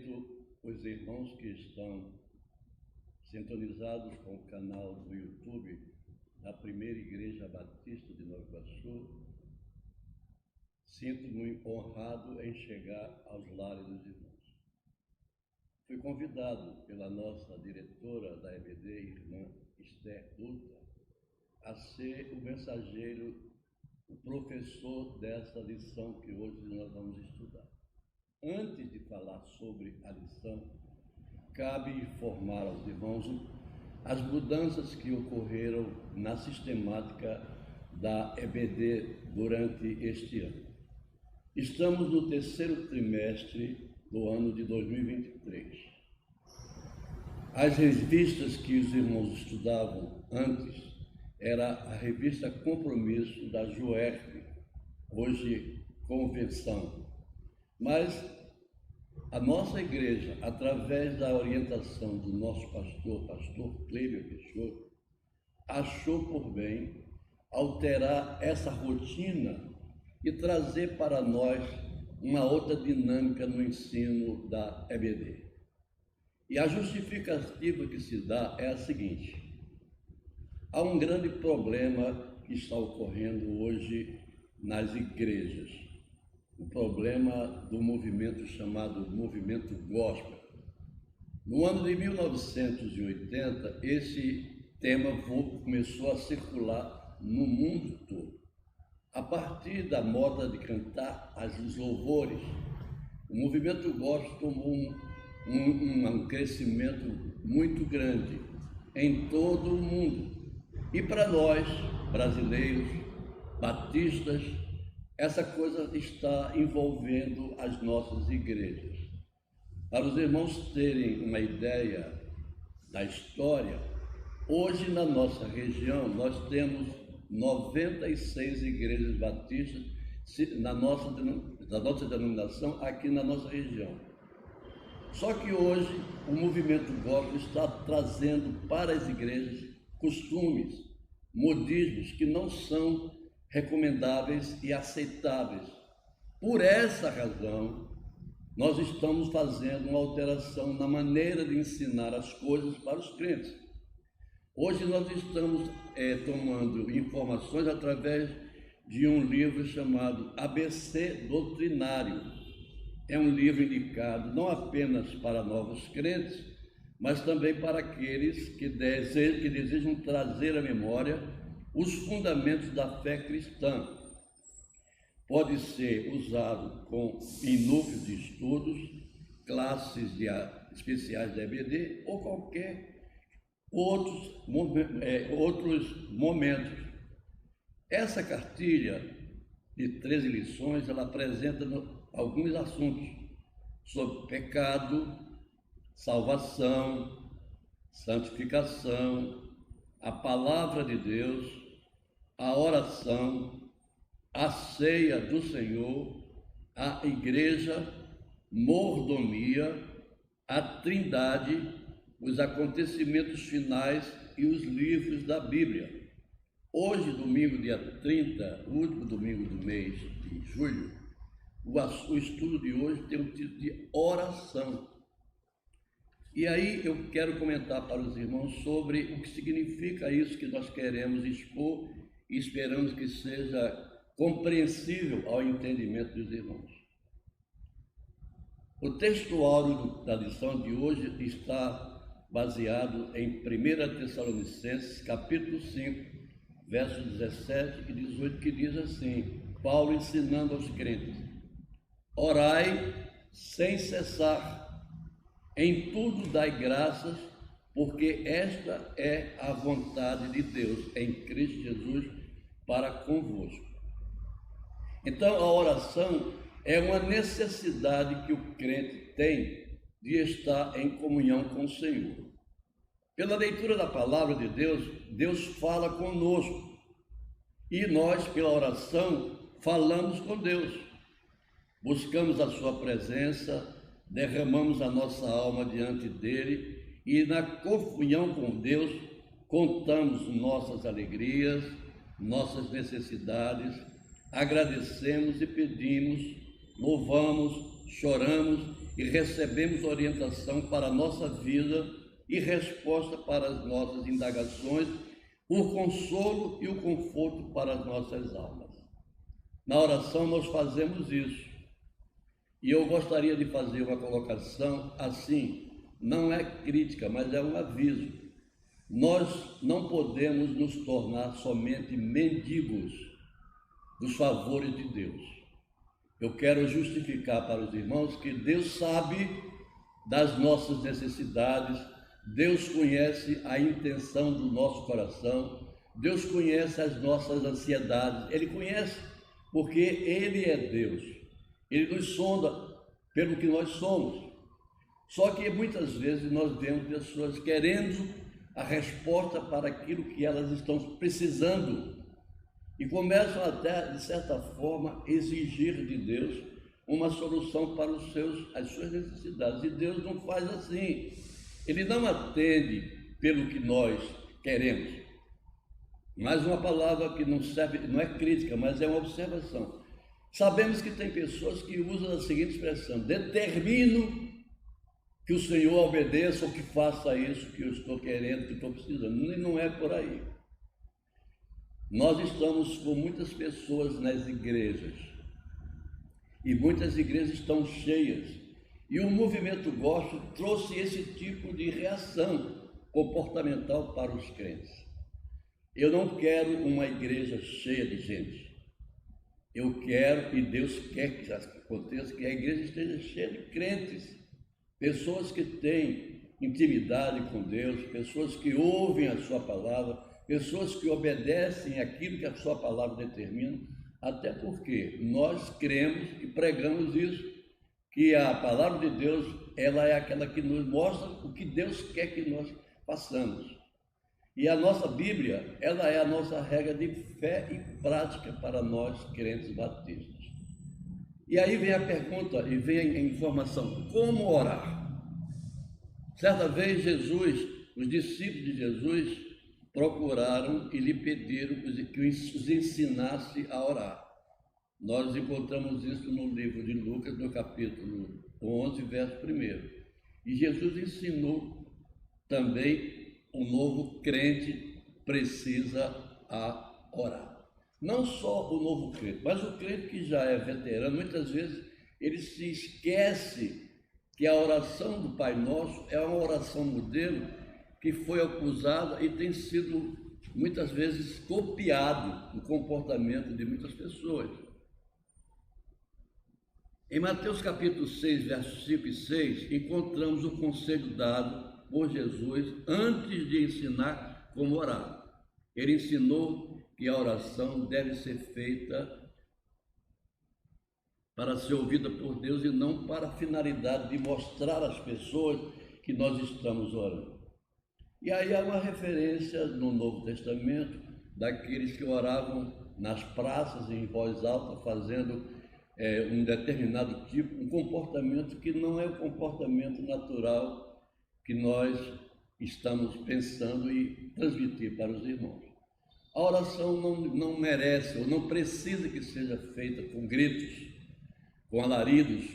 cumprimento os irmãos que estão sintonizados com o canal do YouTube da Primeira Igreja Batista de Nova Iguaçu. Sinto-me honrado em chegar aos lares dos irmãos. Fui convidado pela nossa diretora da EBD, irmã Esther Dutra, a ser o mensageiro, o professor dessa lição que hoje nós vamos estudar. Antes de falar sobre a lição, cabe informar aos irmãos as mudanças que ocorreram na sistemática da EBD durante este ano. Estamos no terceiro trimestre do ano de 2023. As revistas que os irmãos estudavam antes era a revista Compromisso da JUERP, hoje Convenção. Mas a nossa igreja, através da orientação do nosso pastor Cleber Peixoto, achou por bem alterar essa rotina e trazer para nós uma outra dinâmica no ensino da EBD. E a justificativa que se dá é a seguinte: há um grande problema que está ocorrendo hoje nas igrejas, o problema do movimento chamado movimento gospel. No ano de 1980, esse tema começou a circular no mundo todo. A partir da moda de cantar os louvores, o movimento gospel tomou um crescimento muito grande em todo o mundo. E para nós, brasileiros, batistas, essa coisa está envolvendo as nossas igrejas. Para os irmãos terem uma ideia da história, hoje na nossa região nós temos 96 igrejas batistas da nossa denominação aqui na nossa região. Só que hoje o movimento gospel está trazendo para as igrejas costumes, modismos que não são recomendáveis e aceitáveis. Por essa razão, nós estamos fazendo uma alteração na maneira de ensinar as coisas para os crentes. Hoje nós estamos tomando informações através de um livro chamado ABC Doutrinário. É um livro indicado não apenas para novos crentes, mas também para aqueles que desejam trazer à memória os fundamentos da fé cristã. Pode ser usado em núcleos de estudos, classes especiais da EBD ou qualquer outros momentos. Essa cartilha de 13 lições, ela apresenta alguns assuntos sobre pecado, salvação, santificação, a palavra de Deus, a oração, a ceia do Senhor, a igreja, mordomia, a trindade, os acontecimentos finais e os livros da Bíblia. Hoje, domingo, dia 30, o último domingo do mês de julho, o estudo de hoje tem o título de oração. E aí eu quero comentar para os irmãos sobre o que significa isso que nós queremos expor e esperamos que seja compreensível ao entendimento dos irmãos. O texto áureo da lição de hoje está baseado em 1 Tessalonicenses, capítulo 5, versos 17 e 18, que diz assim, Paulo ensinando aos crentes: orai sem cessar, em tudo dai graças, porque esta é a vontade de Deus em Cristo Jesus para convosco. Então, a oração é uma necessidade que o crente tem de estar em comunhão com o Senhor. Pela leitura da palavra de Deus, Deus fala conosco. E nós, pela oração, falamos com Deus. Buscamos a sua presença, derramamos a nossa alma diante dele e na comunhão com Deus contamos nossas alegrias, nossas necessidades, agradecemos e pedimos, louvamos, choramos e recebemos orientação para a nossa vida e resposta para as nossas indagações, o consolo e o conforto para as nossas almas. Na oração nós fazemos isso. E eu gostaria de fazer uma colocação assim, não é crítica, mas é um aviso. Nós não podemos nos tornar somente mendigos dos favores de Deus. Eu quero justificar para os irmãos que Deus sabe das nossas necessidades, Deus conhece a intenção do nosso coração, Deus conhece as nossas ansiedades, Ele conhece porque Ele é Deus. Ele nos sonda pelo que nós somos. Só que muitas vezes nós vemos pessoas querendo a resposta para aquilo que elas estão precisando e começam até, de certa forma, exigir de Deus uma solução para as suas necessidades. E Deus não faz assim. Ele não atende pelo que nós queremos. Mais uma palavra que não serve, não é crítica, mas é uma observação. Sabemos que tem pessoas que usam a seguinte expressão: determino que o Senhor obedeça ou que faça isso que eu estou querendo, que estou precisando. E não é por aí. Nós estamos com muitas pessoas nas igrejas e muitas igrejas estão cheias. E o movimento gospel trouxe esse tipo de reação comportamental para os crentes. Eu não quero uma igreja cheia de gente. Eu quero, e Deus quer que aconteça, que a igreja esteja cheia de crentes, pessoas que têm intimidade com Deus, pessoas que ouvem a sua palavra, pessoas que obedecem aquilo que a sua palavra determina, até porque nós cremos e pregamos isso, que a palavra de Deus, ela é aquela que nos mostra o que Deus quer que nós façamos. E a nossa Bíblia, ela é a nossa regra de fé e prática para nós crentes batistas. E aí vem a pergunta e vem a informação: como orar? Certa vez Jesus, os discípulos de Jesus procuraram e lhe pediram que os ensinasse a orar. Nós encontramos isso no livro de Lucas, no capítulo 11, verso 1. E Jesus ensinou também um novo crente precisa a orar. Não só o novo crente, mas o crente que já é veterano, muitas vezes ele se esquece que a oração do Pai Nosso é uma oração modelo que foi acusada e tem sido muitas vezes copiado no comportamento de muitas pessoas. Em Mateus capítulo 6, versos 5 e 6, encontramos o conselho dado por Jesus antes de ensinar como orar. Ele ensinou que a oração deve ser feita para ser ouvida por Deus e não para a finalidade de mostrar às pessoas que nós estamos orando. E aí há uma referência no Novo Testamento daqueles que oravam nas praças em voz alta, fazendo um determinado tipo, um comportamento que não é o comportamento natural que nós estamos pensando e transmitir para os irmãos. A oração não merece ou não precisa que seja feita com gritos, com alaridos,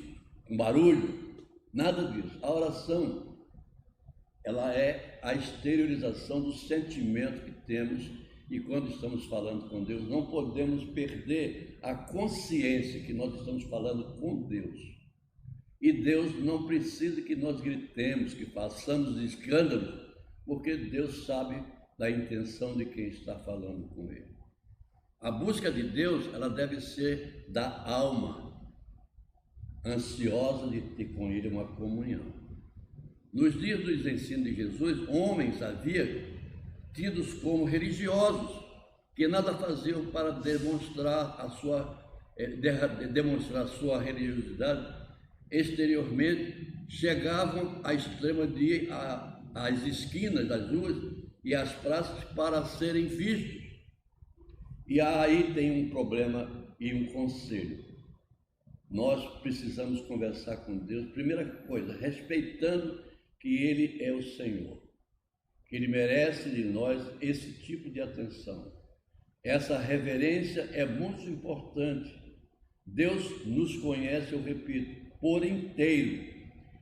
com barulho, nada disso. A oração, ela é a exteriorização do sentimento que temos, e quando estamos falando com Deus, não podemos perder a consciência que nós estamos falando com Deus. E Deus não precisa que nós gritemos, que façamos escândalos, porque Deus sabe da intenção de quem está falando com Ele. A busca de Deus, ela deve ser da alma, ansiosa de ter com Ele uma comunhão. Nos dias dos ensinos de Jesus, homens havia tidos como religiosos, que nada faziam para demonstrar a sua religiosidade exteriormente, chegavam à extrema de ir às esquinas das ruas e às praças para serem vistos. E aí tem um problema e um conselho. Nós precisamos conversar com Deus, primeira coisa, respeitando que Ele é o Senhor, que Ele merece de nós esse tipo de atenção. Essa reverência é muito importante. Deus nos conhece, eu repito, por inteiro.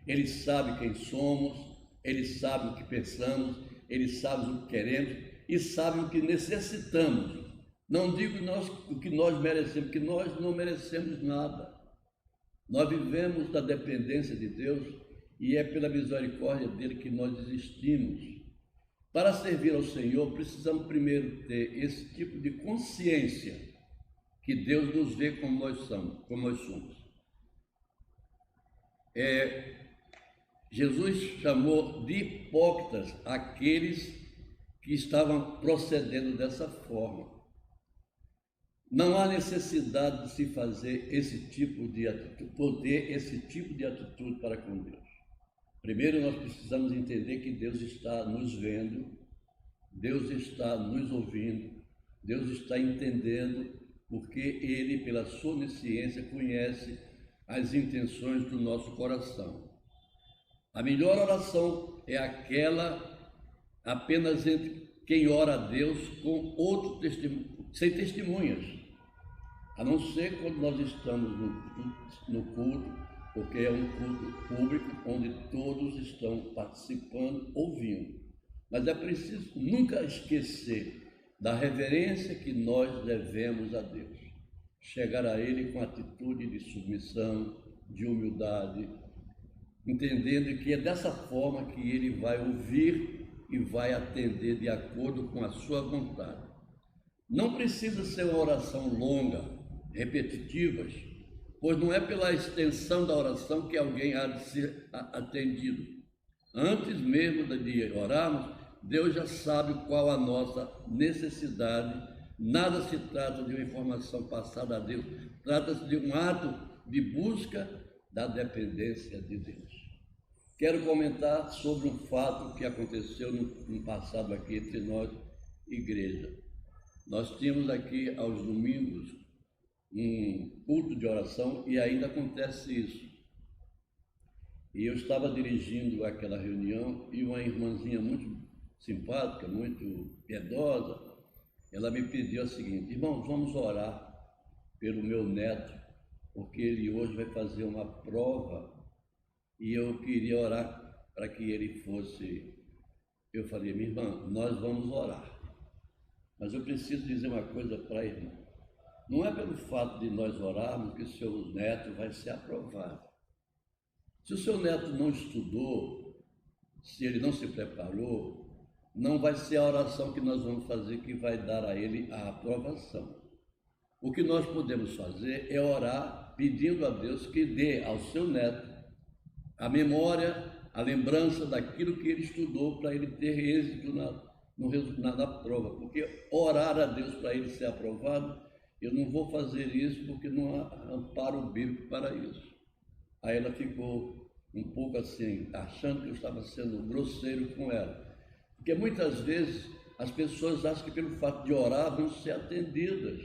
Ele sabe quem somos, Ele sabe o que pensamos, Ele sabe o que queremos e sabe o que necessitamos. Não digo o que nós merecemos, porque nós não merecemos nada. Nós vivemos da dependência de Deus e é pela misericórdia dele que nós existimos. Para servir ao Senhor, precisamos primeiro ter esse tipo de consciência que Deus nos vê como nós somos. Jesus chamou de hipócritas aqueles que estavam procedendo dessa forma. Não há necessidade de se fazer esse tipo de atitude, poder esse tipo de atitude para com Deus. Primeiro, nós precisamos entender que Deus está nos vendo, Deus está nos ouvindo, Deus está entendendo, porque Ele, pela sua onisciência, conhece as intenções do nosso coração. A melhor oração é aquela apenas entre quem ora a Deus com outro sem testemunhas, a não ser quando nós estamos no culto, porque é um culto público onde todos estão participando, ouvindo. Mas é preciso nunca esquecer da reverência que nós devemos a Deus. Chegar a Ele com atitude de submissão, de humildade, entendendo que é dessa forma que Ele vai ouvir e vai atender de acordo com a sua vontade. Não precisa ser uma oração longa, repetitivas, pois não é pela extensão da oração que alguém há de ser atendido. Antes mesmo de orarmos, Deus já sabe qual a nossa necessidade. Nada se trata de uma informação passada a Deus, trata-se de um ato de busca da dependência de Deus. Quero comentar sobre um fato que aconteceu no passado aqui entre nós, igreja. Nós tínhamos aqui aos domingos um culto de oração e ainda acontece isso. E eu estava dirigindo aquela reunião e uma irmãzinha muito simpática, muito piedosa, ela me pediu o seguinte: irmãos, vamos orar pelo meu neto, porque ele hoje vai fazer uma prova e eu queria orar para que ele fosse. Eu falei: minha irmã, nós vamos orar, mas eu preciso dizer uma coisa para a irmã. Não é pelo fato de nós orarmos que o seu neto vai ser aprovado. Se o seu neto não estudou, se ele não se preparou, não vai ser a oração que nós vamos fazer que vai dar a ele a aprovação. O que nós podemos fazer é orar pedindo a Deus que dê ao seu neto a memória, a lembrança daquilo que ele estudou para ele ter êxito na prova. Porque orar a Deus para ele ser aprovado, eu não vou fazer isso porque não há amparo bíblico para isso. Aí ela ficou um pouco assim, achando que eu estava sendo grosseiro com ela. Porque muitas vezes as pessoas acham que pelo fato de orar vão ser atendidas.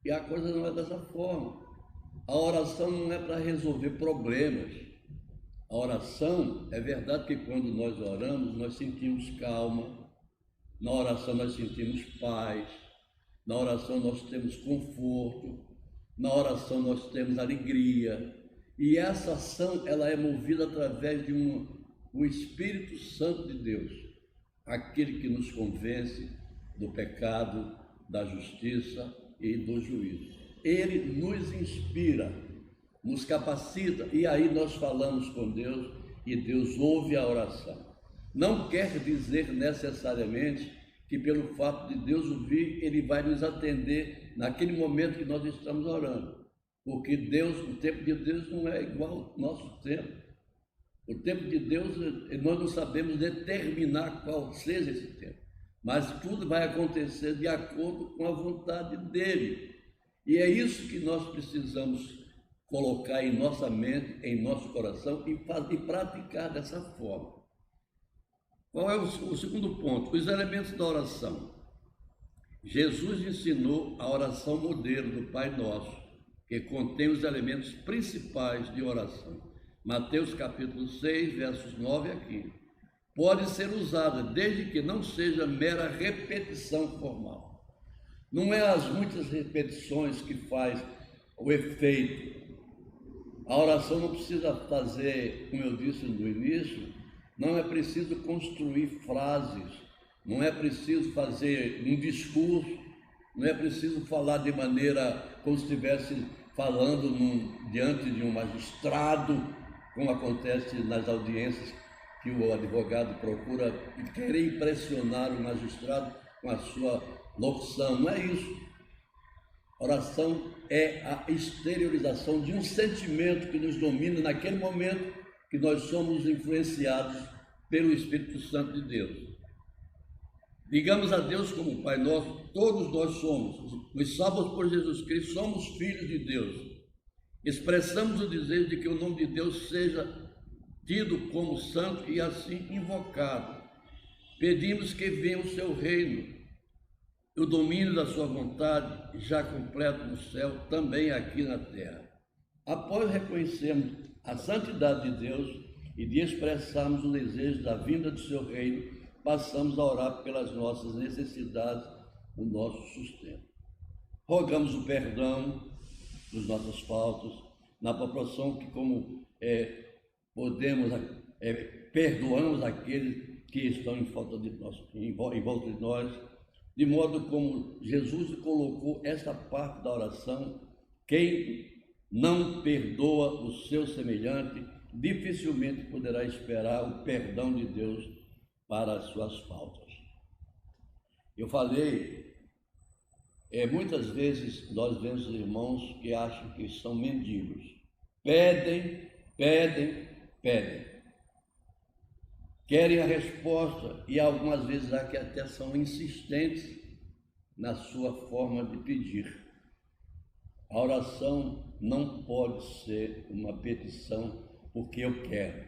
E a coisa não é dessa forma. A oração não é para resolver problemas. A oração, é verdade que quando nós oramos, nós sentimos calma. Na oração nós sentimos paz. Na oração nós temos conforto. Na oração nós temos alegria. E essa ação, ela é movida através de um Espírito Santo de Deus, aquele que nos convence do pecado, da justiça e do juízo. Ele nos inspira, nos capacita, e aí nós falamos com Deus e Deus ouve a oração. Não quer dizer necessariamente que pelo fato de Deus ouvir, Ele vai nos atender naquele momento que nós estamos orando. Porque o tempo de Deus não é igual ao nosso tempo. O tempo de Deus, nós não sabemos determinar qual seja esse tempo. Mas tudo vai acontecer de acordo com a vontade dEle. E é isso que nós precisamos colocar em nossa mente, em nosso coração e praticar dessa forma. Qual é o segundo ponto? Os elementos da oração. Jesus ensinou a oração modelo do Pai Nosso, que contém os elementos principais de oração. Mateus capítulo 6, versos 9 a 15. Pode ser usada desde que não seja mera repetição formal. Não é as muitas repetições que faz o efeito. A oração não precisa fazer, como eu disse no início, não é preciso construir frases, não é preciso fazer um discurso, não é preciso falar de maneira como se estivesse falando diante de um magistrado, como acontece nas audiências que o advogado procura querer impressionar o magistrado com a sua locução. Não é isso. Oração é a exteriorização de um sentimento que nos domina naquele momento que nós somos influenciados pelo Espírito Santo de Deus. Digamos a Deus como Pai nosso, todos nós somos, os salvos por Jesus Cristo, somos filhos de Deus. Expressamos o desejo de que o nome de Deus seja tido como santo e assim invocado. Pedimos que venha o seu reino, o domínio da sua vontade, já completo no céu, também aqui na terra. Após reconhecermos a santidade de Deus e de expressarmos o desejo da vinda do seu reino, passamos a orar pelas nossas necessidades, o nosso sustento. Rogamos o perdão das nossas faltas, na proporção que perdoamos aqueles que estão em volta de nós, de modo como Jesus colocou esta parte da oração: quem não perdoa o seu semelhante, dificilmente poderá esperar o perdão de Deus para as suas faltas. Eu falei, muitas vezes nós vemos irmãos que acham que são mendigos, pedem, querem a resposta e algumas vezes há que até são insistentes na sua forma de pedir. A oração não pode ser uma petição porque eu quero.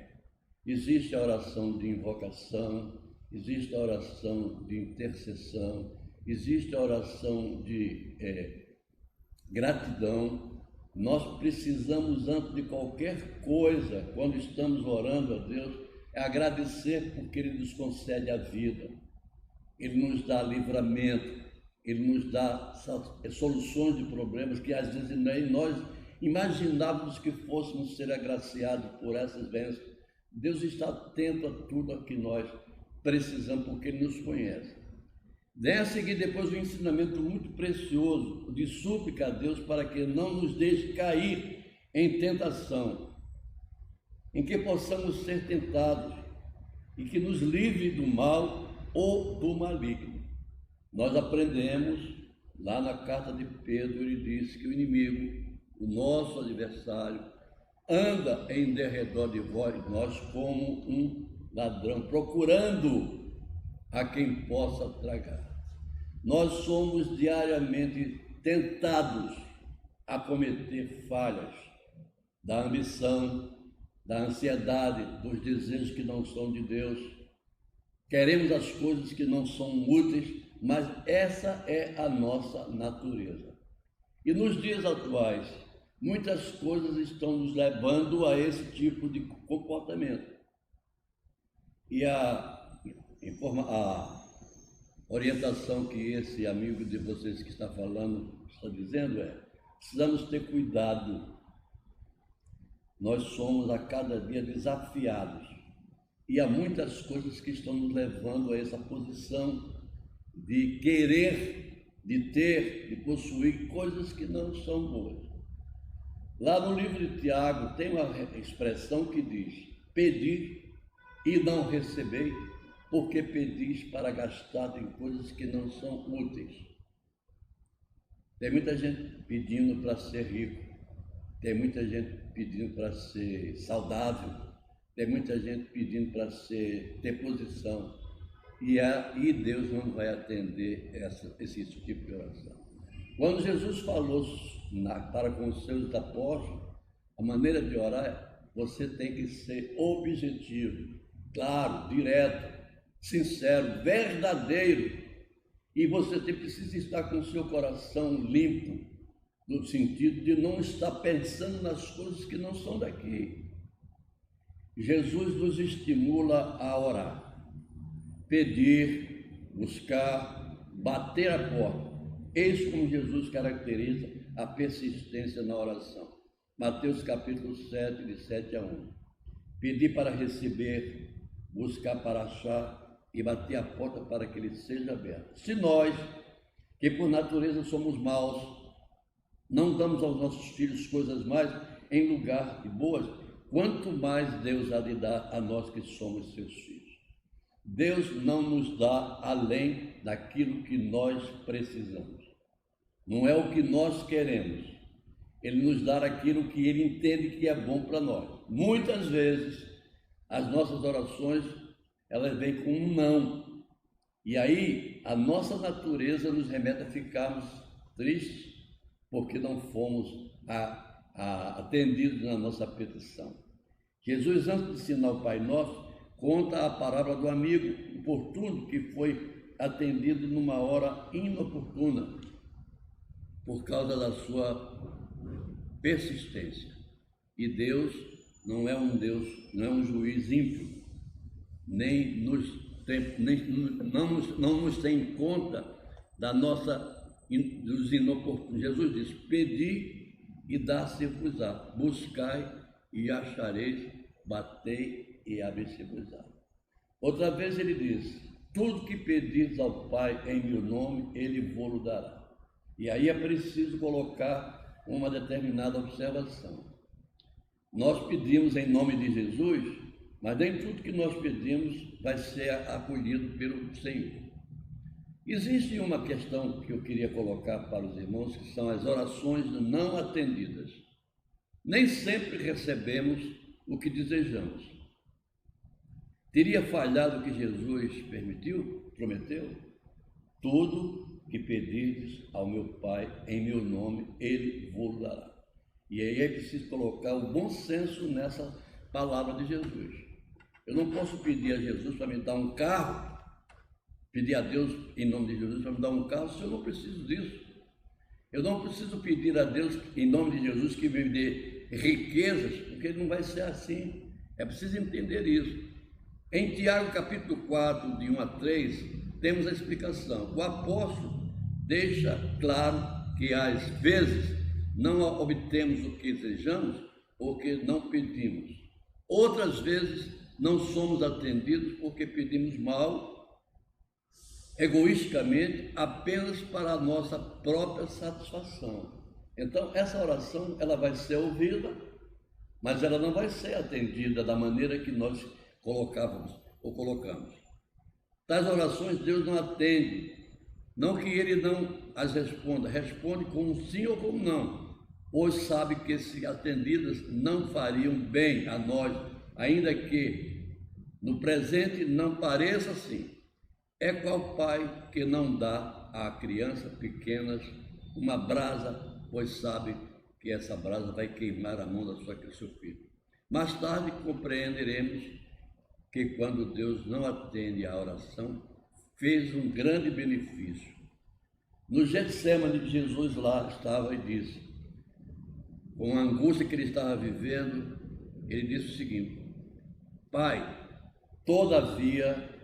Existe a oração de invocação, existe a oração de intercessão, existe a oração de gratidão. Nós precisamos, antes de qualquer coisa, quando estamos orando a Deus, é agradecer porque Ele nos concede a vida, Ele nos dá livramento, Ele nos dá soluções de problemas que às vezes nem nós imaginávamos que fôssemos ser agraciados por essas bênçãos. Deus está atento a tudo o que nós precisamos porque Ele nos conhece. Vem a seguir depois um ensinamento muito precioso de súplica a Deus para que não nos deixe cair em tentação, em que possamos ser tentados e que nos livre do mal ou do maligno. Nós aprendemos lá na carta de Pedro, ele diz que o inimigo, o nosso adversário, anda em derredor de nós como um ladrão, procurando a quem possa tragar. Nós somos diariamente tentados a cometer falhas da ambição, da ansiedade, dos desejos que não são de Deus. Queremos as coisas que não são úteis, mas essa é a nossa natureza. E nos dias atuais, muitas coisas estão nos levando a esse tipo de comportamento. E a orientação que esse amigo de vocês que está falando está dizendo precisamos ter cuidado. Nós somos a cada dia desafiados e há muitas coisas que estão nos levando a essa posição de querer, de ter, de possuir coisas que não são boas. Lá no livro de Tiago tem uma expressão que diz: pedir e não receber, porque pedis para gastar em coisas que não são úteis. Tem muita gente pedindo para ser rico, tem muita gente pedindo para ser saudável, tem muita gente pedindo para ter posição, e Deus não vai atender esse tipo de oração. Quando Jesus falou para com os seus apóstolos, a maneira de orar, você tem que ser objetivo, claro, direto, sincero, verdadeiro, e você precisa estar com o seu coração limpo, no sentido de não estar pensando nas coisas que não são daqui. Jesus nos estimula a orar, pedir, buscar, bater a porta. Eis como Jesus caracteriza a persistência na oração. Mateus capítulo 7, de 7 a 11. Pedir para receber, buscar para achar e bater a porta para que ele seja aberto. Se nós, que por natureza somos maus, não damos aos nossos filhos coisas mais em lugar de boas, quanto mais Deus há de dar a nós que somos seus filhos. Deus não nos dá além daquilo que nós precisamos. Não é o que nós queremos. Ele nos dá aquilo que Ele entende que é bom para nós. Muitas vezes, as nossas orações, elas vêm com um não. E aí, a nossa natureza nos remete a ficarmos tristes, porque não fomos atendidos na nossa petição. Jesus, antes de ensinar o Pai Nosso, conta a parábola do amigo importuno que foi atendido numa hora inoportuna, por causa da sua persistência. E Deus não é um juiz ímpio, não nos tem em conta dos inoportunos. Jesus diz: pedi e dá-se-vos-á, buscai e achareis, batei e abre-se-vos-á. Outra vez ele diz: tudo que pedires ao Pai em meu nome, Ele vos dará. E aí é preciso colocar uma determinada observação. Nós pedimos em nome de Jesus, mas nem tudo que nós pedimos vai ser acolhido pelo Senhor. Existe uma questão que eu queria colocar para os irmãos, que são as orações não atendidas. Nem sempre recebemos o que desejamos. Teria falhado o que Jesus prometeu? Tudo que pedirdes ao meu Pai em meu nome, Ele vos dará. E aí é preciso colocar o bom senso nessa palavra de Jesus. Eu não posso pedir a Jesus para me dar um carro, pedir a Deus em nome de Jesus para me dar um carro, se eu não preciso disso. Eu não preciso pedir a Deus em nome de Jesus que me dê riquezas, porque não vai ser assim. É preciso entender isso. Em Tiago capítulo 4, de 1 a 3, temos a explicação. O apóstolo deixa claro que às vezes não obtemos o que desejamos ou que não pedimos. Outras vezes não somos atendidos porque pedimos mal, egoisticamente, apenas para a nossa própria satisfação. Então, essa oração ela vai ser ouvida, mas ela não vai ser atendida da maneira que nós colocamos. Tais orações Deus não atende, não que Ele não as responda, responde com um sim ou com um não, pois sabe que se atendidas não fariam bem a nós, ainda que no presente não pareça assim. É qual pai que não dá a crianças pequenas uma brasa, pois sabe que essa brasa vai queimar a mão do seu filho. Mais tarde compreenderemos que quando Deus não atende à oração, fez um grande benefício. No Getsêmani, Jesus lá estava e disse, com a angústia que ele estava vivendo, ele disse o seguinte: Pai, todavia,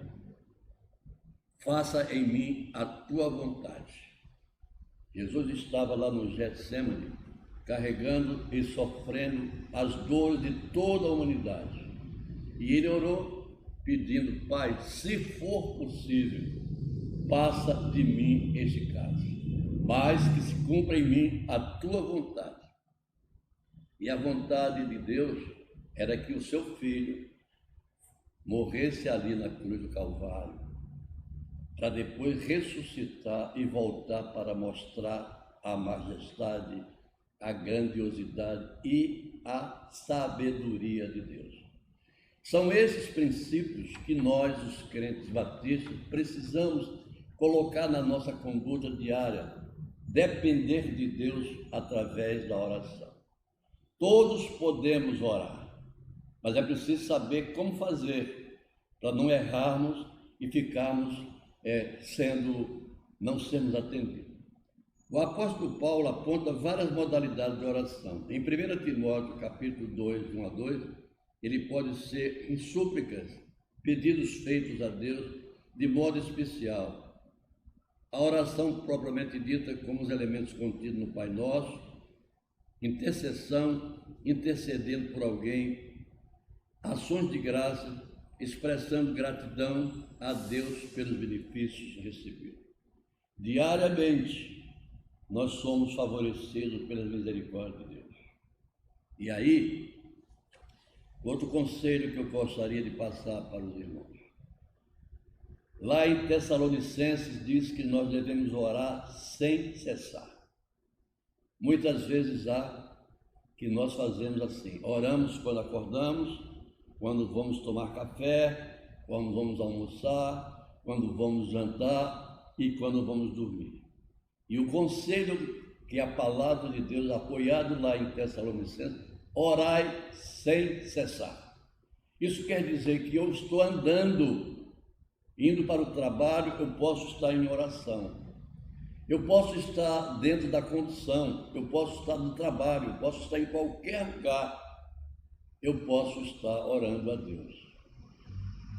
faça em mim a tua vontade. Jesus estava lá no Getsêmani, carregando e sofrendo as dores de toda a humanidade. E ele orou pedindo: Pai, se for possível, passa de mim este cálice, mas que se cumpra em mim a tua vontade. E a vontade de Deus era que o seu filho morresse ali na cruz do Calvário, para depois ressuscitar e voltar para mostrar a majestade, a grandiosidade e a sabedoria de Deus. São esses princípios que nós, os crentes batistas, precisamos colocar na nossa conduta diária, depender de Deus através da oração. Todos podemos orar, mas é preciso saber como fazer para não errarmos e ficarmos não sermos atendidos. O apóstolo Paulo aponta várias modalidades de oração. Em 1 Timóteo, capítulo 2, 1 a 2, ele pode ser em súplicas, pedidos feitos a Deus de modo especial. A oração propriamente dita, como os elementos contidos no Pai Nosso, intercessão, intercedendo por alguém, ações de graça, expressando gratidão a Deus pelos benefícios recebidos. Diariamente, nós somos favorecidos pela misericórdia de Deus. E aí, outro conselho que eu gostaria de passar para os irmãos. Lá em Tessalonicenses diz que nós devemos orar sem cessar. Muitas vezes há que nós fazemos assim, oramos quando acordamos, quando vamos tomar café, quando vamos almoçar, quando vamos jantar e quando vamos dormir. E o conselho que a palavra de Deus, apoiado lá em Tessalonicenses, orai sem cessar. Isso quer dizer que eu estou andando, indo para o trabalho, eu posso estar em oração. Eu posso estar dentro da condução, eu posso estar no trabalho, eu posso estar em qualquer lugar, eu posso estar orando a Deus.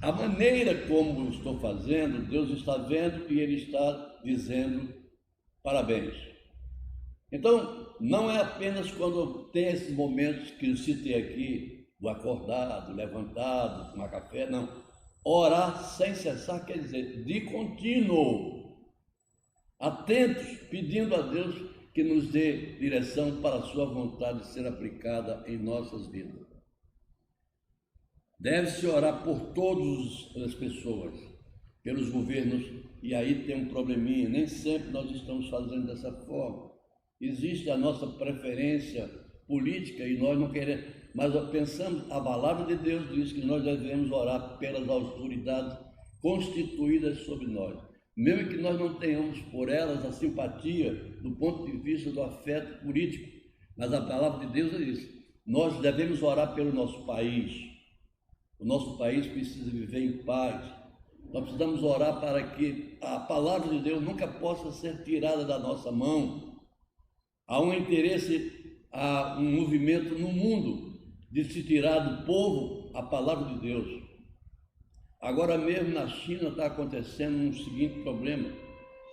A maneira como eu estou fazendo, Deus está vendo e Ele está dizendo parabéns. Então, não é apenas quando tem esses momentos que eu citei aqui, do acordado, levantado, tomar café, não. Orar sem cessar quer dizer de contínuo, atentos, pedindo a Deus que nos dê direção para a sua vontade ser aplicada em nossas vidas. Deve-se orar por todas as pessoas, pelos governos, e aí tem um probleminha, nem sempre nós estamos fazendo dessa forma. Existe a nossa preferência política e nós não queremos, mas pensamos, a palavra de Deus diz que nós devemos orar pelas autoridades constituídas sobre nós. Mesmo que nós não tenhamos por elas a simpatia do ponto de vista do afeto político, mas a palavra de Deus é isso. Nós devemos orar pelo nosso país. O nosso país precisa viver em paz. Nós precisamos orar para que a palavra de Deus nunca possa ser tirada da nossa mão. Há um interesse, há um movimento no mundo de se tirar do povo a palavra de Deus. Agora mesmo na China está acontecendo um seguinte problema.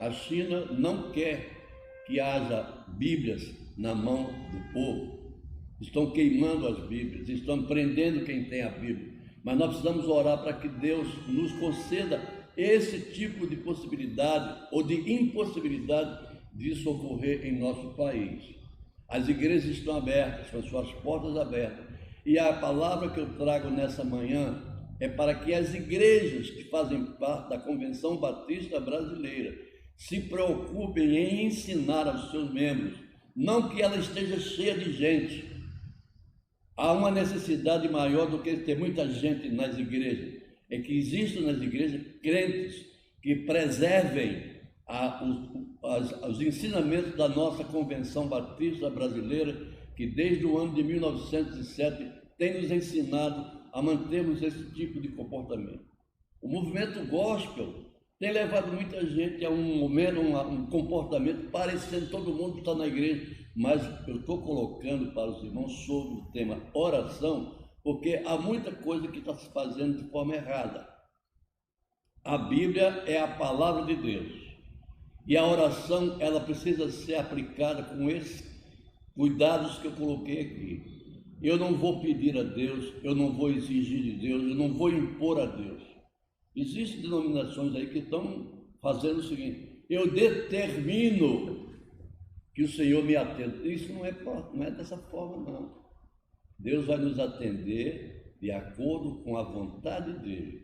A China não quer que haja Bíblias na mão do povo. Estão queimando as Bíblias, estão prendendo quem tem a Bíblia. Mas nós precisamos orar para que Deus nos conceda esse tipo de possibilidade ou de impossibilidade disso ocorrer em nosso país. As igrejas estão abertas, com as suas portas abertas. E a palavra que eu trago nessa manhã é para que as igrejas que fazem parte da Convenção Batista Brasileira se preocupem em ensinar aos seus membros, não que ela esteja cheia de gente. Há uma necessidade maior do que ter muita gente nas igrejas, é que existam nas igrejas crentes que preservem os ensinamentos da nossa Convenção Batista Brasileira, que desde o ano de 1907 tem nos ensinado a mantermos esse tipo de comportamento. O movimento gospel tem levado muita gente a um comportamento parecendo todo mundo está na igreja, mas eu estou colocando para os irmãos sobre o tema oração, porque há muita coisa que está se fazendo de forma errada. A Bíblia é a palavra de Deus e a oração ela precisa ser aplicada com esses cuidados que eu coloquei aqui. Eu não vou pedir a Deus, eu não vou exigir de Deus, eu não vou impor a Deus. Existem denominações aí que estão fazendo o seguinte: eu determino que o Senhor me atenda. Isso não é dessa forma, não. Deus vai nos atender de acordo com a vontade dele.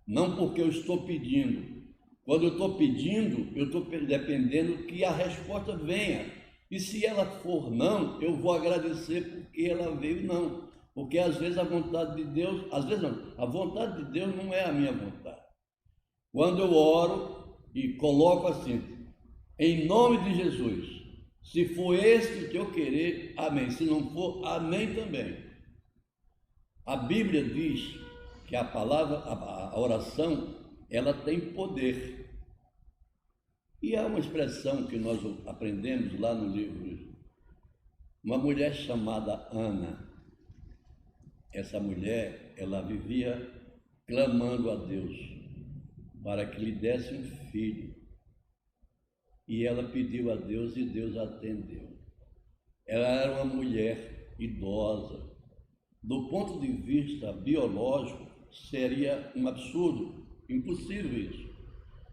Não porque eu estou pedindo. Quando eu estou pedindo, eu estou dependendo que a resposta venha. E se ela for não, eu vou agradecer porque ela veio não. Porque às vezes a vontade de Deus, às vezes não, a vontade de Deus não é a minha vontade. Quando eu oro e coloco assim, em nome de Jesus, se for esse que eu querer, amém. Se não for, amém também. A Bíblia diz que a palavra, a oração, ela tem poder. E há uma expressão que nós aprendemos lá no livro, uma mulher chamada Ana. Essa mulher, ela vivia clamando a Deus para que lhe desse um filho. E ela pediu a Deus e Deus atendeu. ela era uma mulher idosa. Do ponto de vista biológico, seria um absurdo, impossível isso.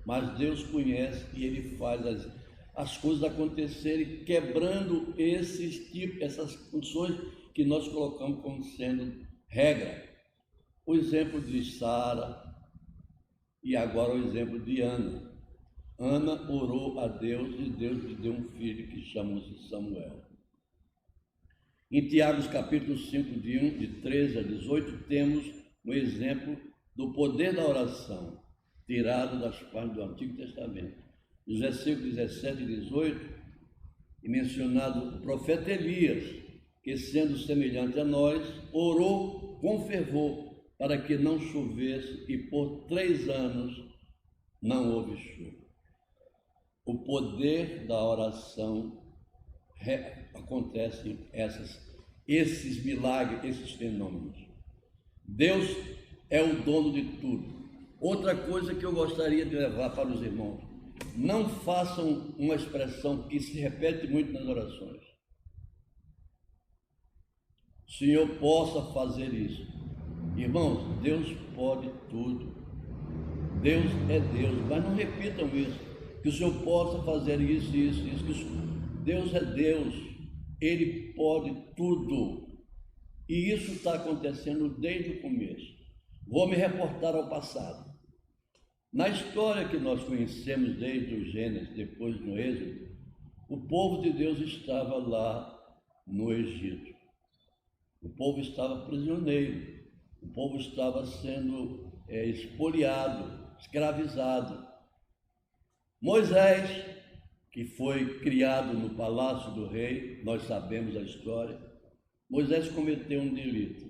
Mas Deus conhece e Ele faz as coisas acontecerem, quebrando essas condições que nós colocamos como sendo regra. O exemplo de Sara e agora o exemplo de Ana. Ana orou a Deus e Deus lhe deu um filho que chamou-se Samuel. Em Tiago, capítulo 5, de 13 a 18, temos um exemplo do poder da oração, tirado das páginas do Antigo Testamento. Nos versículos 17 e 18, é mencionado o profeta Elias, que, sendo semelhante a nós, orou com fervor para que não chovesse, e por 3 anos não houve chuva. O poder da oração acontecem esses milagres, esses fenômenos. Deus é o dono de tudo. Outra coisa que eu gostaria de levar para os irmãos: não façam uma expressão que se repete muito nas orações. O Senhor possa fazer isso. Irmãos, Deus pode tudo. Deus é Deus, mas não repitam isso. Que o Senhor possa fazer isso. Deus é Deus, Ele pode tudo. E isso está acontecendo desde o começo. Vou me reportar ao passado. Na história que nós conhecemos desde o Gênesis, depois do Êxodo, o povo de Deus estava lá no Egito. O povo estava prisioneiro. O povo estava sendo espoliado, escravizado. Moisés, que foi criado no palácio do rei, nós sabemos a história, Moisés cometeu um delito.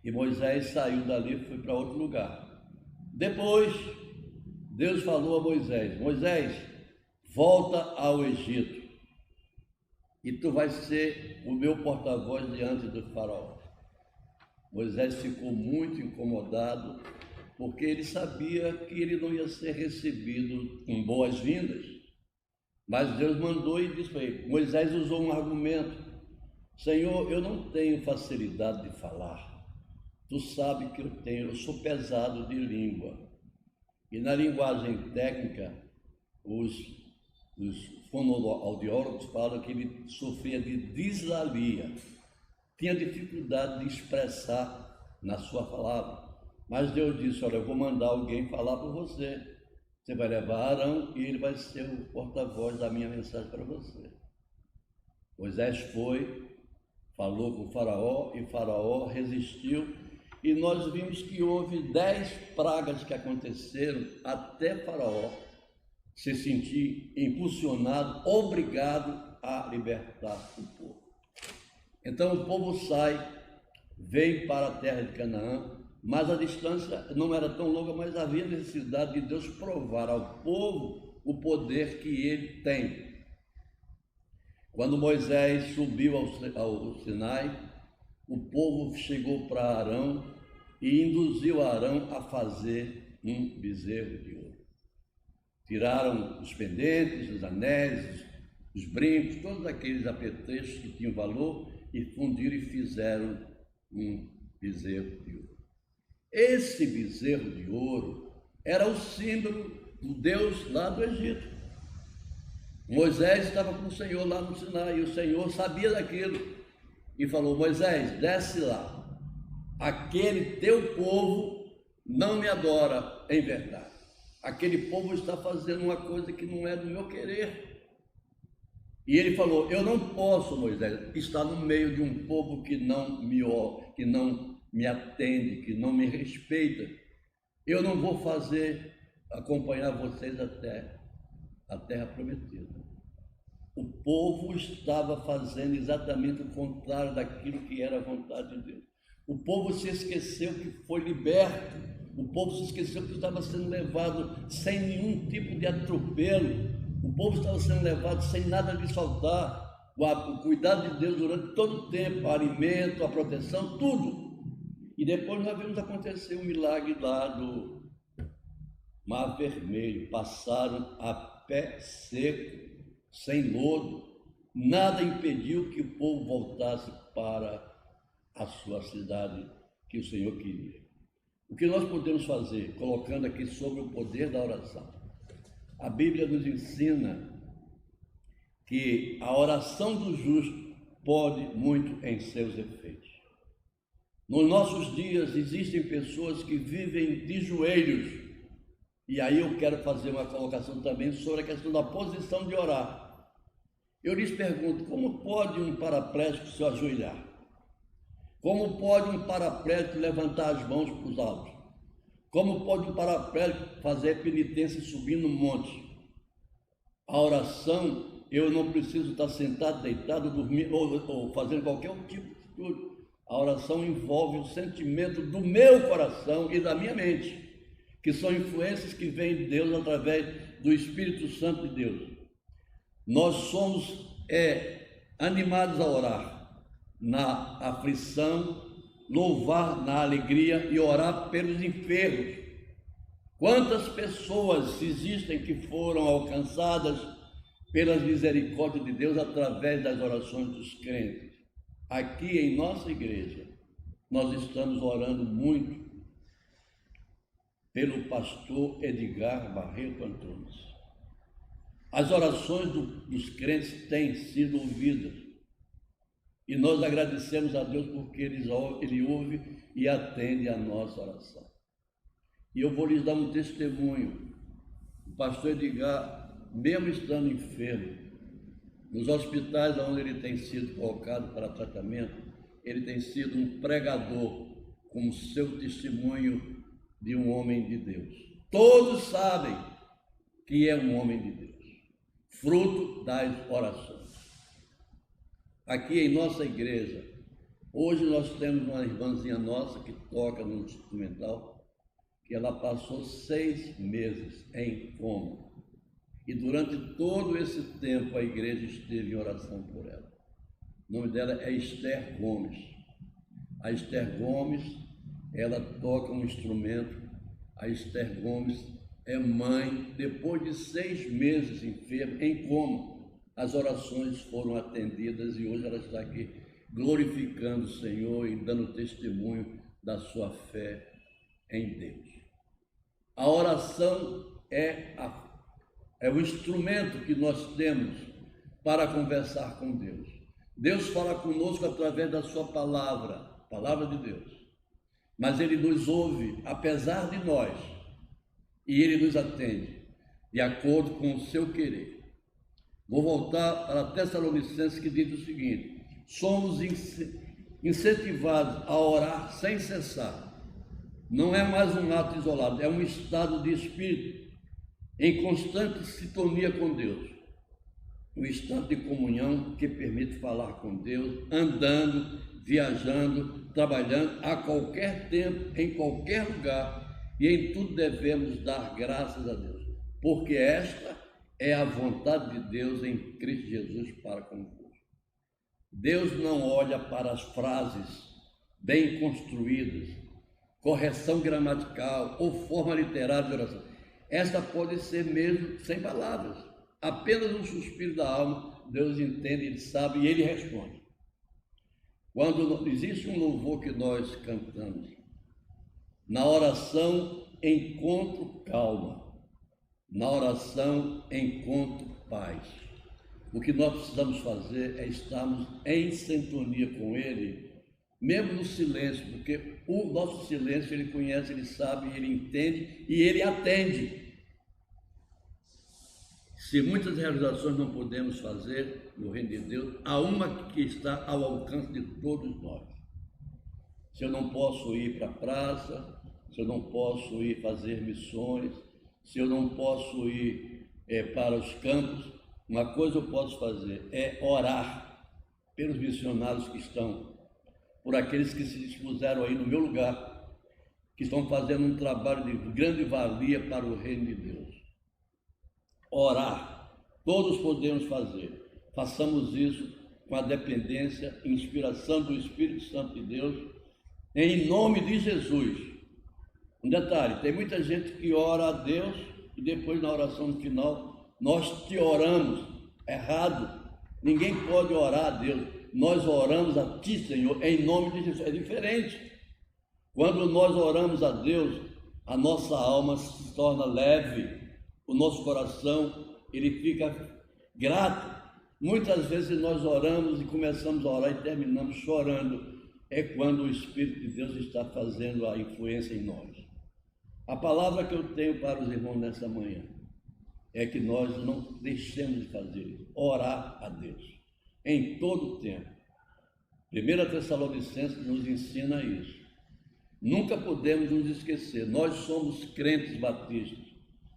E Moisés saiu dali e foi para outro lugar. Depois, Deus falou a Moisés: Moisés, volta ao Egito, e tu vais ser o meu porta-voz diante do faraó. Moisés ficou muito incomodado, porque ele sabia que ele não ia ser recebido com boas-vindas. Mas Deus mandou e disse para ele: Moisés usou um argumento: Senhor, eu não tenho facilidade de falar. Tu sabe que eu sou pesado de língua. E na linguagem técnica, os fonoaudiólogos falam que ele sofria de dislalia. Tinha dificuldade de expressar na sua palavra. Mas Deus disse: olha, eu vou mandar alguém falar por você. Você vai levar Arão e ele vai ser o porta-voz da minha mensagem para você. Moisés foi, falou com o faraó, e o faraó resistiu. E nós vimos que houve 10 pragas que aconteceram até faraó se sentir impulsionado, obrigado a libertar o povo. Então o povo sai, vem para a terra de Canaã, mas a distância não era tão longa, mas havia necessidade de Deus provar ao povo o poder que ele tem. Quando Moisés subiu ao Sinai, o povo chegou para Arão e induziu Arão a fazer um bezerro de ouro. Tiraram os pendentes, os anéis, os brincos, todos aqueles apetrechos que tinham valor, e fundiram e fizeram um bezerro de ouro. Esse bezerro de ouro era o símbolo do Deus lá do Egito. Moisés estava com o Senhor lá no Sinai, e o Senhor sabia daquilo, e falou: Moisés, desce lá. Aquele teu povo não me adora em verdade. Aquele povo está fazendo uma coisa que não é do meu querer. E ele falou: eu não posso, Moisés, estar no meio de um povo que não me atende, que não me respeita. Eu não vou acompanhar vocês até a terra prometida. O povo estava fazendo exatamente o contrário daquilo que era a vontade de Deus. O povo se esqueceu que foi liberto. O povo se esqueceu que estava sendo levado sem nenhum tipo de atropelo. O povo estava sendo levado sem nada lhe faltar. O cuidado de Deus durante todo o tempo, o alimento, a proteção, tudo. E depois nós vimos acontecer um milagre lá do Mar Vermelho. Passaram a pé seco, sem lodo. nada impediu que o povo voltasse para a sua cidade que o Senhor queria. O que nós podemos fazer, colocando aqui sobre o poder da oração? A Bíblia nos ensina que a oração do justo pode muito em seus efeitos. Nos nossos dias existem pessoas que vivem de joelhos, e aí eu quero fazer uma colocação também sobre a questão da posição de orar. Eu lhes pergunto, como pode um paraplégico se ajoelhar? Como pode um paraplégico levantar as mãos para os altos? Como pode um paraplégico fazer penitência subindo um monte? A oração, eu não preciso estar sentado, deitado, dormindo ou fazendo qualquer tipo de atitude. A oração envolve o sentimento do meu coração e da minha mente, que são influências que vêm de Deus através do Espírito Santo de Deus. Nós somos animados a orar na aflição, louvar na alegria e orar pelos enfermos. Quantas pessoas existem que foram alcançadas pelas misericórdias de Deus através das orações dos crentes? Aqui em nossa igreja, nós estamos orando muito pelo pastor Edgar Barreto Antunes. As orações dos crentes têm sido ouvidas e nós agradecemos a Deus porque Ele ouve e atende a nossa oração. E eu vou lhes dar um testemunho. O pastor Edgar, mesmo estando enfermo, nos hospitais onde ele tem sido colocado para tratamento, ele tem sido um pregador com o seu testemunho de um homem de Deus. Todos sabem que é um homem de Deus, fruto das orações. Aqui em nossa igreja, hoje nós temos uma irmãzinha nossa que toca no instrumental, que ela passou 6 meses em coma. E durante todo esse tempo a igreja esteve em oração por ela. O nome dela é Esther Gomes. A Esther Gomes, ela toca um instrumento. A Esther Gomes é mãe. Depois de 6 meses enferma, em coma, as orações foram atendidas e hoje ela está aqui glorificando o Senhor e dando testemunho da sua fé em Deus. A oração é o instrumento que nós temos para conversar com Deus. Deus fala conosco através da sua palavra, palavra de Deus. Mas Ele nos ouve, apesar de nós, e Ele nos atende, de acordo com o seu querer. Vou voltar para Tessalonicenses, que diz o seguinte: somos incentivados a orar sem cessar. Não é mais um ato isolado, é um estado de espírito em constante sintonia com Deus. Um estado de comunhão que permite falar com Deus, andando, viajando, trabalhando, a qualquer tempo, em qualquer lugar, e em tudo devemos dar graças a Deus, porque esta é a vontade de Deus em Cristo Jesus para convosco. Deus não olha para as frases bem construídas, correção gramatical ou forma literária de oração. Esta pode ser mesmo sem palavras, apenas um suspiro da alma. Deus entende, Ele sabe e Ele responde. Quando existe um louvor que nós cantamos, na oração encontro calma, na oração encontro paz. O que nós precisamos fazer é estarmos em sintonia com Ele, mesmo no silêncio, porque o nosso silêncio Ele conhece, Ele sabe, Ele entende e Ele atende. Se muitas realizações não podemos fazer no reino de Deus, há uma que está ao alcance de todos nós. Se eu não posso ir para a praça, se eu não posso ir fazer missões, se eu não posso ir para os campos, uma coisa eu posso fazer é orar pelos missionários que estão, por aqueles que se dispuseram aí no meu lugar, que estão fazendo um trabalho de grande valia para o reino de Deus. Orar, todos podemos fazer. Façamos isso com a dependência e inspiração do Espírito Santo de Deus, em nome de Jesus. Um detalhe, tem muita gente que ora a Deus e depois na oração no final, nós te oramos. Errado. Ninguém pode orar a Deus. Nós oramos a Ti, Senhor, em nome de Jesus. É diferente. Quando nós oramos a Deus, a nossa alma se torna leve, o nosso coração, ele fica grato. Muitas vezes nós oramos e começamos a orar e terminamos chorando. É quando o Espírito de Deus está fazendo a influência em nós. A palavra que eu tenho para os irmãos nessa manhã é que nós não deixemos de fazer isso, orar a Deus, em todo o tempo. 1 Tessalonicenses nos ensina isso. Nunca podemos nos esquecer, nós somos crentes batistas,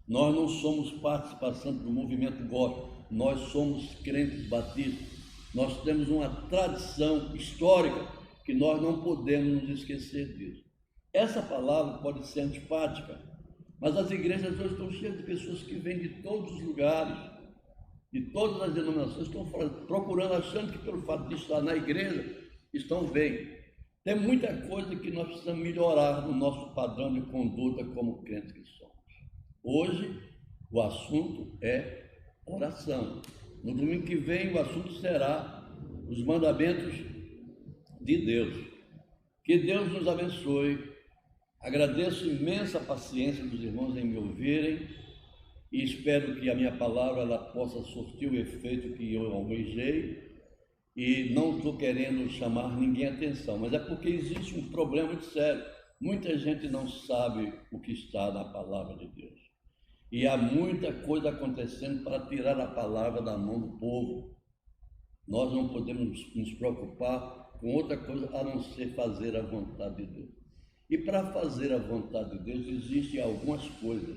nós não somos participação do movimento gospel, nós somos crentes batistas, nós temos uma tradição histórica que nós não podemos nos esquecer disso. Essa palavra pode ser antipática, mas as igrejas hoje estão cheias de pessoas que vêm de todos os lugares, de todas as denominações, estão procurando, achando que pelo fato de estar na igreja, estão bem. Tem muita coisa que nós precisamos melhorar no nosso padrão de conduta como crentes que somos. Hoje, o assunto é oração. No domingo que vem, o assunto será os mandamentos de Deus. Que Deus nos abençoe. Agradeço imensa paciência dos irmãos em me ouvirem e espero que a minha palavra ela possa surtir o efeito que eu almejei. E não estou querendo chamar ninguém a atenção, mas é porque existe um problema muito sério. Muita gente não sabe o que está na palavra de Deus. E há muita coisa acontecendo para tirar a palavra da mão do povo. Nós não podemos nos preocupar com outra coisa a não ser fazer a vontade de Deus. E para fazer a vontade de Deus existem algumas coisas.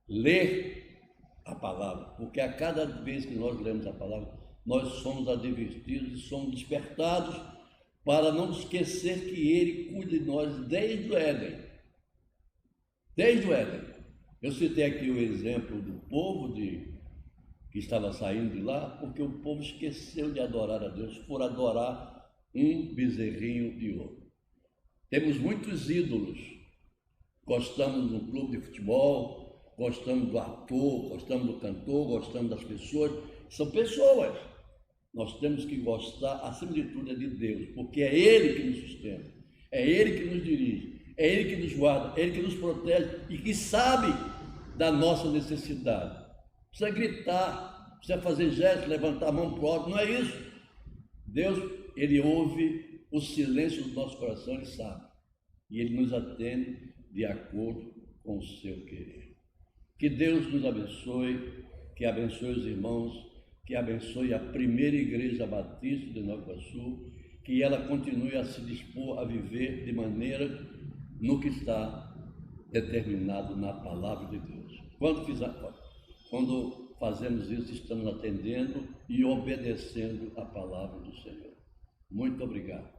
Ler a palavra, porque a cada vez que nós lemos a palavra, nós somos advertidos e somos despertados para não esquecer que Ele cuida de nós desde o Éden. Desde o Éden. Eu citei aqui o exemplo do povo que estava saindo de lá, porque o povo esqueceu de adorar a Deus, por adorar um bezerrinho de ouro. Temos muitos ídolos. Gostamos do clube de futebol, gostamos do ator, gostamos do cantor, gostamos das pessoas. São pessoas. Nós temos que gostar, acima de tudo, é de Deus, porque é Ele que nos sustenta, é Ele que nos dirige, é Ele que nos guarda, é Ele que nos protege e que sabe da nossa necessidade. Precisa gritar, precisa fazer gestos, levantar a mão para o alto, não é isso. Deus, Ele ouve o silêncio do nosso coração, Ele sabe, e Ele nos atende de acordo com o seu querer. Que Deus nos abençoe, que abençoe os irmãos, que abençoe a primeira igreja batista de Nova Iguaçu, que ela continue a se dispor a viver de maneira no que está determinado na palavra de Deus. Quando fazemos isso, estamos atendendo e obedecendo a palavra do Senhor. Muito obrigado.